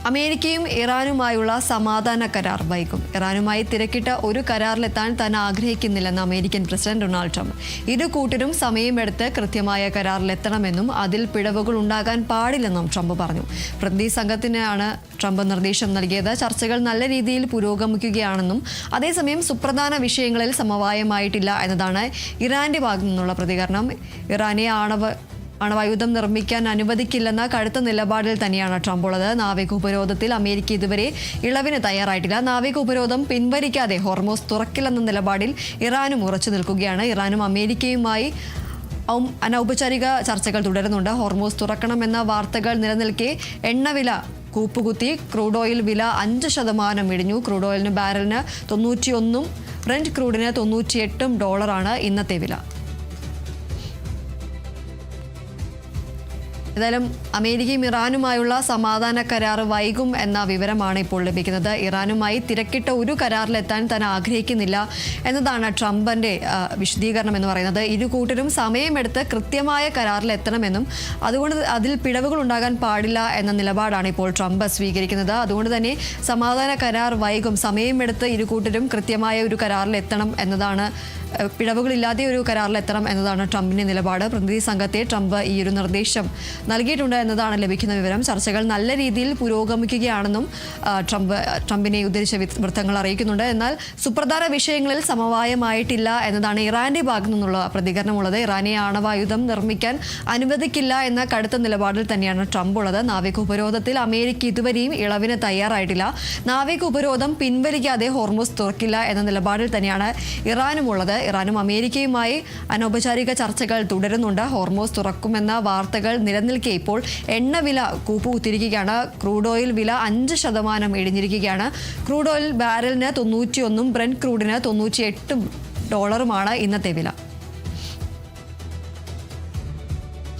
അമേരിക്കയും ഇറാനുമായുള്ള സമാധാന കരാർ വൈകും. ഇറാനുമായി തിരക്കിട്ട ഒരു കരാറിലെത്താൻ താൻ ആഗ്രഹിക്കുന്നില്ലെന്ന് അമേരിക്കൻ പ്രസിഡന്റ് ഡൊണാൾഡ് ട്രംപ്. ഇരു കൂട്ടരും സമയമെടുത്ത് കൃത്യമായ കരാറിലെത്തണമെന്നും അതിൽ പിഴവുകൾ ഉണ്ടാകാൻ പാടില്ലെന്നും ട്രംപ് പറഞ്ഞു. പ്രതിനിധി സംഘത്തിനാണ് ട്രംപ് നിർദ്ദേശം നൽകിയത്. ചർച്ചകൾ നല്ല രീതിയിൽ പുരോഗമിക്കുകയാണെന്നും അതേസമയം സുപ്രധാന വിഷയങ്ങളിൽ സമവായമായിട്ടില്ല എന്നതാണ് ഇറാന്റെ ഭാഗത്തു നിന്നുള്ള പ്രതികരണം. ഇറാനെ അണവായുധം നിർമ്മിക്കാൻ അനുവദിക്കില്ലെന്ന കടുത്ത നിലപാടിൽ തന്നെയാണ് ട്രംപ് ഉള്ളത്. നാവിക ഉപരോധത്തിൽ അമേരിക്ക ഇതുവരെ ഇളവിന് തയ്യാറായിട്ടില്ല. നാവിക ഉപരോധം പിൻവലിക്കാതെ ഹോർമോസ് തുറക്കില്ലെന്ന നിലപാടിൽ ഇറാനും ഉറച്ചു നിൽക്കുകയാണ്. ഇറാനും അമേരിക്കയുമായി അനൗപചാരിക ചർച്ചകൾ തുടരുന്നുണ്ട്. ഹോർമോസ് തുറക്കണമെന്ന വാർത്തകൾ നിലനിൽക്കെ എണ്ണവില കൂപ്പുകുത്തി. ക്രൂഡ് ഓയിൽ വില 5% ഇടിഞ്ഞു. ക്രൂഡ് ഓയിലിന് ബാരലിന് 91, ബ്രന്റ് ക്രൂഡിന് $98 ഇന്നത്തെ വില. ഏതായാലും അമേരിക്കയും ഇറാനുമായുള്ള സമാധാന കരാർ വൈകും എന്ന വിവരമാണ് ഇപ്പോൾ ലഭിക്കുന്നത്. ഇറാനുമായി തിരക്കിട്ട ഒരു കരാറിലെത്താൻ താൻ ആഗ്രഹിക്കുന്നില്ല എന്നതാണ് ട്രംപിന്റെ വിശദീകരണം എന്ന് പറയുന്നത്. ഇരു കൂട്ടരും സമയമെടുത്ത് കൃത്യമായ കരാറിലെത്തണമെന്നും അതുകൊണ്ട് അതിൽ പിഴവുകൾ ഉണ്ടാകാൻ പാടില്ല എന്ന നിലപാടാണ് ഇപ്പോൾ ട്രംപ് സ്വീകരിക്കുന്നത്. അതുകൊണ്ട് തന്നെ സമാധാന കരാർ വൈകും. സമയമെടുത്ത് ഇരു കൂട്ടരും കൃത്യമായ ഒരു കരാറിലെത്തണം എന്നതാണ്, പിഴവുകളില്ലാതെ ഒരു കരാറിലെത്തണം എന്നതാണ് ട്രംപിന്റെ നിലപാട്. പ്രതിനിധി സംഘത്തെ ട്രംപ് ഈ ഒരു നിർദ്ദേശം നൽകിയിട്ടുണ്ട് എന്നതാണ് ലഭിക്കുന്ന വിവരം. ചർച്ചകൾ നല്ല രീതിയിൽ പുരോഗമിക്കുകയാണെന്നും ട്രംപിനെ ഉദ്ധരിച്ച വൃത്തങ്ങൾ അറിയിക്കുന്നുണ്ട്. എന്നാൽ സുപ്രധാന വിഷയങ്ങളിൽ സമവായമായിട്ടില്ല എന്നതാണ് ഇറാന്റെ ഭാഗത്തു നിന്നുള്ള പ്രതികരണമുള്ളത്. ഇറാനെ ആണവായുധം നിർമ്മിക്കാൻ അനുവദിക്കില്ല എന്ന കടുത്ത നിലപാടിൽ തന്നെയാണ് ട്രംപ് ഉള്ളത്. നാവിക ഉപരോധത്തിൽ അമേരിക്ക ഇതുവരെയും ഇളവിന് തയ്യാറായിട്ടില്ല. നാവിക ഉപരോധം പിൻവലിക്കാതെ ഹോർമോസ് തുറക്കില്ല എന്ന നിലപാടിൽ തന്നെയാണ് ഇറാനും ഉള്ളത്. ഇറാനും അമേരിക്കയുമായി അനൗപചാരിക ചർച്ചകൾ തുടരുന്നുണ്ട്. ഹോർമോസ് തുറക്കുമെന്ന വാർത്തകൾ നിലനിൽക്കെ ഇപ്പോൾ എണ്ണവില കൂപ്പുകുത്തിയിരിക്കുകയാണ്. ക്രൂഡ് ഓയിൽ വില 5% ഇടിഞ്ഞിരിക്കുകയാണ്. ക്രൂഡ് ഓയിൽ ബാരലിന് 91, ബ്രന്റ് ക്രൂഡിന് $98 ഇന്നത്തെ വില.